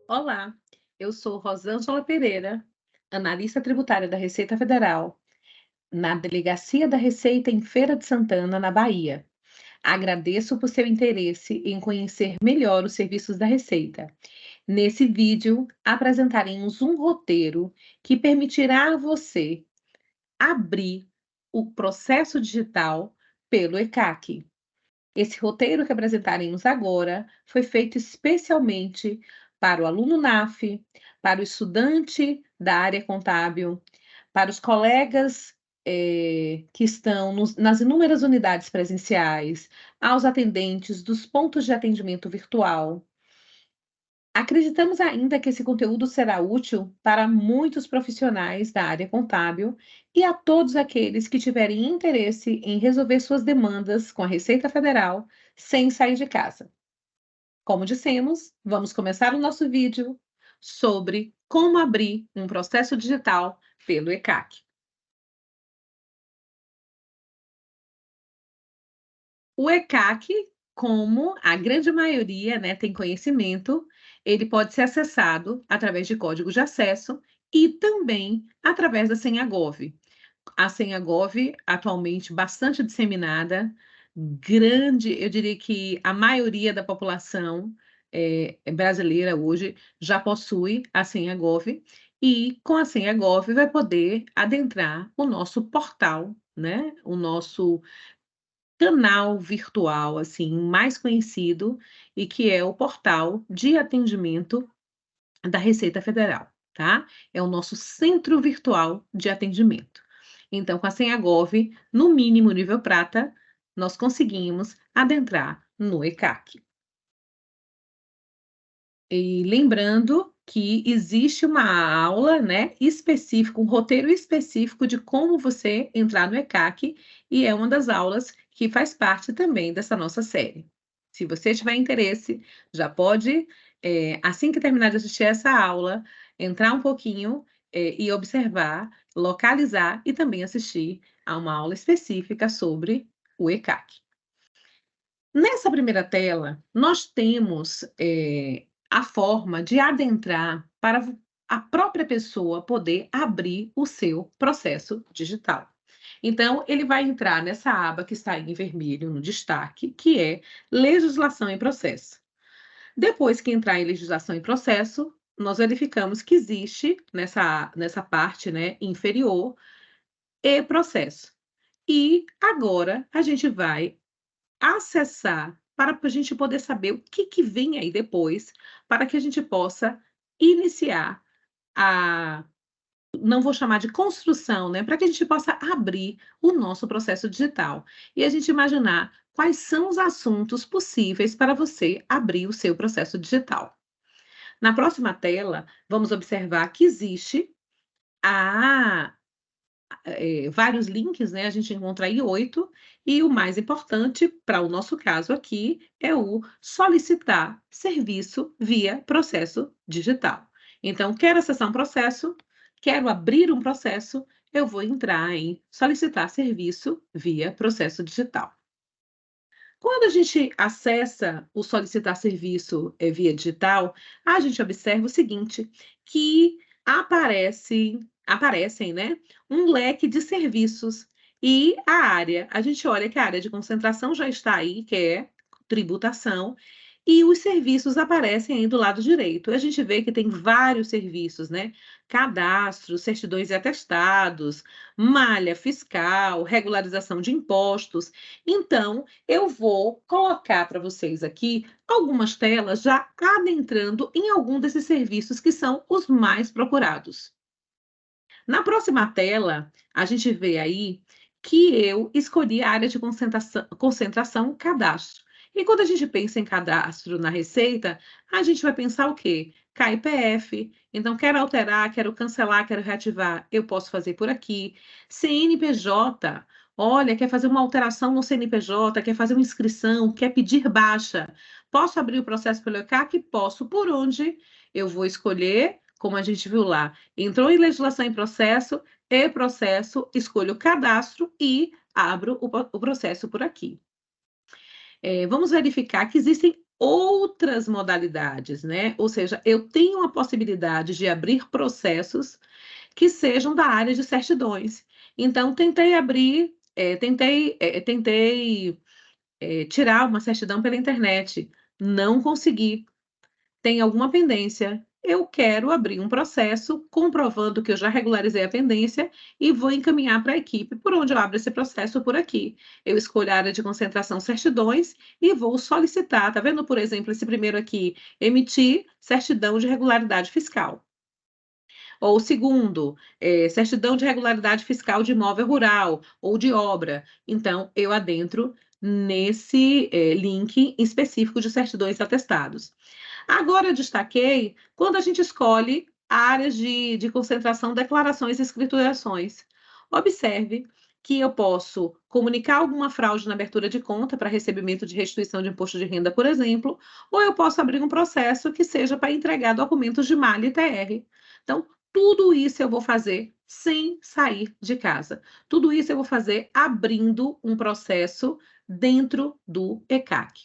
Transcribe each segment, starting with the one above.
Olá, eu sou Rosângela Pereira, analista tributária da Receita Federal, na Delegacia da Receita em Feira de Santana, na Bahia. Agradeço por seu interesse em conhecer melhor os serviços da Receita. Nesse vídeo, apresentaremos um roteiro que permitirá a você abrir o processo digital pelo ECAC. Esse roteiro que apresentaremos agora foi feito especialmente para o aluno NAF, para o estudante da área contábil, para os colegas que estão nas inúmeras unidades presenciais, aos atendentes dos pontos de atendimento virtual. Acreditamos ainda que esse conteúdo será útil para muitos profissionais da área contábil e a todos aqueles que tiverem interesse em resolver suas demandas com a Receita Federal sem sair de casa. Como dissemos, vamos começar o nosso vídeo sobre como abrir um processo digital pelo ECAC. O ECAC, como a grande maioria, né, tem conhecimento, ele pode ser acessado através de código de acesso e também através da senha Gov. A senha Gov, atualmente bastante disseminada, grande, eu diria que a maioria da população brasileira hoje já possui a senha Gov, e com a senha Gov vai poder adentrar o nosso portal, né? O nosso canal virtual, assim, mais conhecido, e que é o portal de atendimento da Receita Federal, tá? É o nosso centro virtual de atendimento. Então, com a senha Gov, no mínimo nível prata, nós conseguimos adentrar no ECAC. E lembrando que existe uma aula, né, específica, um roteiro específico de como você entrar no ECAC, e é uma das aulas que faz parte também dessa nossa série. Se você tiver interesse, já pode, assim que terminar de assistir essa aula, entrar um pouquinho, e observar, localizar e também assistir a uma aula específica sobre o ECAC. Nessa primeira tela, nós temos a forma de adentrar para a própria pessoa poder abrir o seu processo digital. Então, ele vai entrar nessa aba que está aí em vermelho no destaque, que é Legislação em Processo. Depois que entrar em Legislação em Processo, nós verificamos que existe nessa parte, né, inferior, e-processo. E agora a gente vai acessar para a gente poder saber o que vem aí depois, para que a gente possa iniciar a, não vou chamar de construção, né, para que a gente possa abrir o nosso processo digital e a gente imaginar quais são os assuntos possíveis para você abrir o seu processo digital. Na próxima tela, vamos observar que existe a vários links, né? A gente encontra aí 8, e o mais importante, para o nosso caso aqui, é o solicitar serviço via processo digital. Então, quero acessar um processo, quero abrir um processo, eu vou entrar em solicitar serviço via processo digital. Quando a gente acessa o solicitar serviço via digital, a gente observa o seguinte, que aparecem, né, um leque de serviços e a área. A gente olha que a área de concentração já está aí, que é tributação, e os serviços aparecem aí do lado direito. A gente vê que tem vários serviços, né? Cadastro, certidões e atestados, malha fiscal, regularização de impostos. Então, eu vou colocar para vocês aqui algumas telas já adentrando em algum desses serviços que são os mais procurados. Na próxima tela, a gente vê aí que eu escolhi a área de concentração cadastro. E quando a gente pensa em cadastro na Receita, a gente vai pensar o quê? KIPF. Então, quero alterar, quero cancelar, quero reativar, eu posso fazer por aqui. CNPJ. Olha, quer fazer uma alteração no CNPJ, quer fazer uma inscrição, quer pedir baixa. Posso abrir o processo pelo ECAC? Posso. Por onde? Eu vou escolher, como a gente viu lá, entrou em legislação em processo, e-processo, escolho o cadastro e abro o processo por aqui. vamos verificar que existem outras modalidades, né? Ou seja, eu tenho a possibilidade de abrir processos que sejam da área de certidões. Então, tentei abrir, tentei tirar uma certidão pela internet, não consegui. Tem alguma pendência. Eu quero abrir um processo comprovando que eu já regularizei a pendência e vou encaminhar para a equipe por onde eu abro esse processo por aqui. Eu escolho a área de concentração certidões e vou solicitar, tá vendo, por exemplo, esse primeiro aqui, emitir certidão de regularidade fiscal. Ou o segundo, certidão de regularidade fiscal de imóvel rural ou de obra. Então, eu adentro nesse link específico de certidões atestados. Agora, eu destaquei quando a gente escolhe áreas de concentração, declarações e escriturações. Observe que eu posso comunicar alguma fraude na abertura de conta para recebimento de restituição de imposto de renda, por exemplo, ou eu posso abrir um processo que seja para entregar documentos de malha e TR. Então, tudo isso eu vou fazer sem sair de casa. Tudo isso eu vou fazer abrindo um processo dentro do ECAC.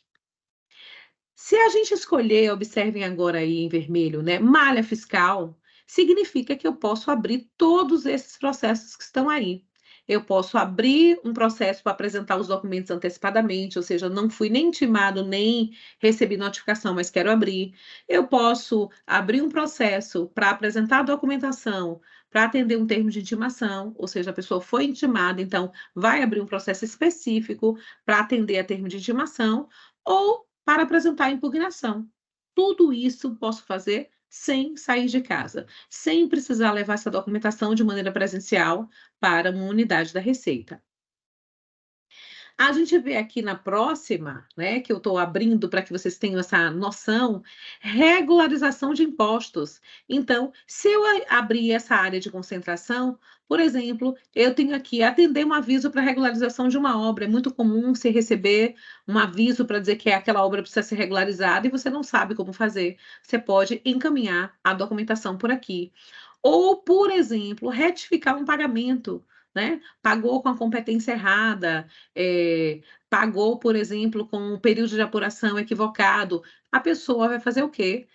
Se a gente escolher, observem agora aí em vermelho, né, malha fiscal, significa que eu posso abrir todos esses processos que estão aí. Eu posso abrir um processo para apresentar os documentos antecipadamente, ou seja, não fui nem intimado, nem recebi notificação, mas quero abrir. Eu posso abrir um processo para apresentar a documentação, para atender um termo de intimação, ou seja, a pessoa foi intimada, então vai abrir um processo específico para atender a termo de intimação, ou para apresentar a impugnação. Tudo isso posso fazer sem sair de casa, sem precisar levar essa documentação de maneira presencial para uma unidade da Receita. A gente vê aqui na próxima, né, que eu estou abrindo para que vocês tenham essa noção, regularização de impostos. Então, se eu abrir essa área de concentração, por exemplo, eu tenho aqui atender um aviso para regularização de uma obra. É muito comum você receber um aviso para dizer que aquela obra precisa ser regularizada e você não sabe como fazer. Você pode encaminhar a documentação por aqui. Ou, por exemplo, retificar um pagamento, né? Pagou com a competência errada, pagou, por exemplo, com um período de apuração equivocado. A pessoa vai fazer o quê?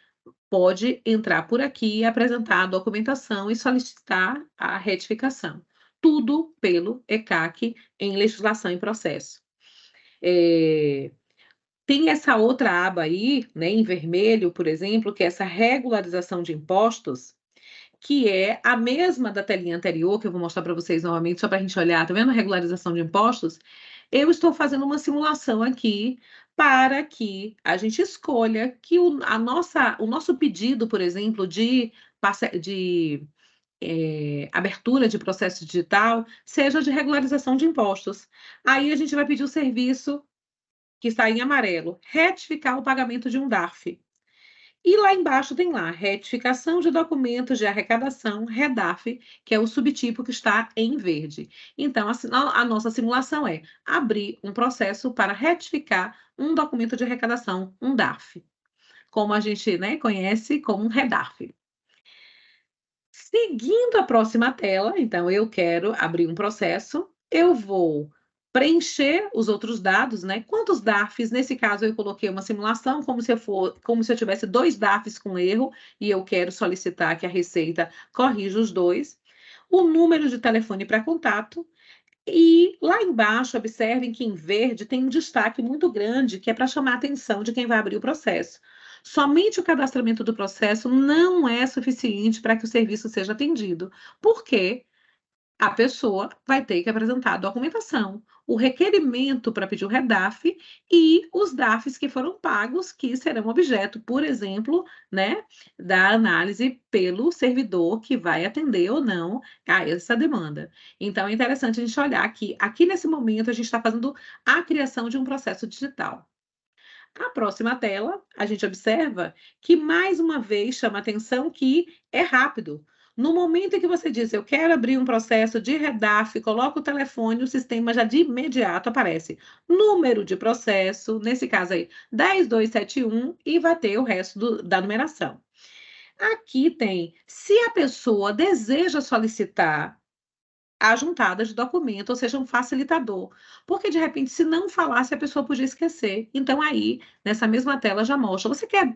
Pode entrar por aqui, apresentar a documentação e solicitar a retificação. Tudo pelo ECAC em legislação em processo. Tem essa outra aba aí, né, em vermelho, por exemplo, que é essa regularização de impostos, que é a mesma da telinha anterior, que eu vou mostrar para vocês novamente, só para a gente olhar, tá vendo a regularização de impostos? Eu estou fazendo uma simulação aqui para que a gente escolha que o nosso pedido, por exemplo, de abertura de processo digital, seja de regularização de impostos. Aí a gente vai pedir o serviço que está em amarelo, retificar o pagamento de um DARF. E lá embaixo tem lá, retificação de documentos de arrecadação, REDAF, que é o subtipo que está em verde. Então, a nossa simulação é abrir um processo para retificar um documento de arrecadação, um DARF, como a gente, né, conhece como um REDAF. Seguindo a próxima tela, então, eu quero abrir um processo, eu vou preencher os outros dados, né? Quantos DARFs? Nesse caso, eu coloquei uma simulação como se eu tivesse 2 DARFs com erro e eu quero solicitar que a Receita corrija os 2. O número de telefone para contato. E lá embaixo, observem que em verde tem um destaque muito grande que é para chamar a atenção de quem vai abrir o processo. Somente o cadastramento do processo não é suficiente para que o serviço seja atendido. Por quê? A pessoa vai ter que apresentar a documentação, o requerimento para pedir o REDAF e os DAFs que foram pagos, que serão objeto, por exemplo, né, da análise pelo servidor que vai atender ou não a essa demanda. Então, é interessante a gente olhar que aqui nesse momento a gente está fazendo a criação de um processo digital. A próxima tela, a gente observa que, mais uma vez, chama atenção que é rápido. No momento em que você diz, eu quero abrir um processo de REDAF, coloca o telefone, o sistema já de imediato aparece número de processo, nesse caso aí, 10271, e vai ter o resto da numeração. Aqui tem, se a pessoa deseja solicitar a juntada de documento, ou seja, um facilitador. Porque, de repente, se não falasse, a pessoa podia esquecer. Então, aí, nessa mesma tela já mostra. Você quer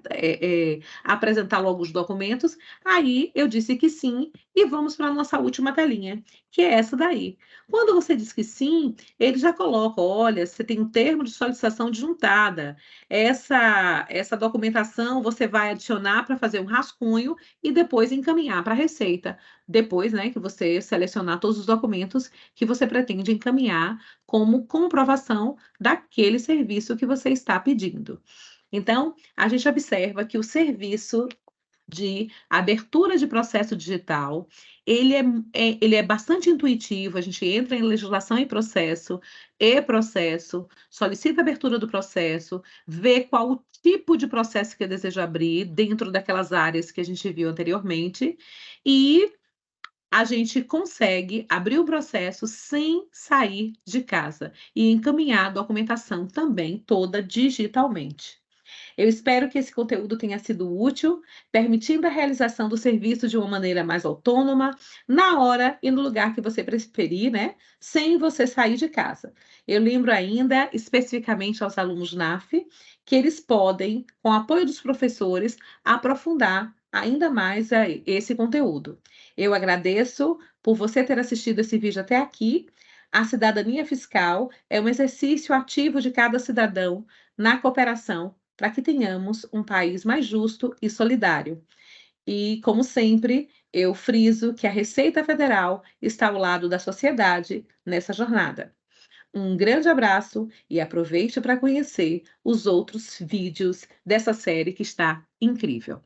apresentar logo os documentos? Aí eu disse que sim, e vamos para a nossa última telinha, que é essa daí. Quando você diz que sim, ele já coloca, olha, você tem um termo de solicitação de juntada. Essa documentação você vai adicionar para fazer um rascunho e depois encaminhar para a Receita. Depois, né, que você selecionar todos os documentos que você pretende encaminhar como comprovação daquele serviço que você está pedindo. Então, a gente observa que o serviço de abertura de processo digital, ele é bastante intuitivo, a gente entra em legislação e processo, solicita a abertura do processo, vê qual o tipo de processo que eu desejo abrir dentro daquelas áreas que a gente viu anteriormente, e a gente consegue abrir o processo sem sair de casa e encaminhar a documentação também toda digitalmente. Eu espero que esse conteúdo tenha sido útil, permitindo a realização do serviço de uma maneira mais autônoma, na hora e no lugar que você preferir, né? Sem você sair de casa. Eu lembro ainda, especificamente aos alunos NAF, que eles podem, com o apoio dos professores, aprofundar ainda mais esse conteúdo. Eu agradeço por você ter assistido esse vídeo até aqui. A cidadania fiscal é um exercício ativo de cada cidadão na cooperação para que tenhamos um país mais justo e solidário. E, como sempre, eu friso que a Receita Federal está ao lado da sociedade nessa jornada. Um grande abraço e aproveite para conhecer os outros vídeos dessa série que está incrível.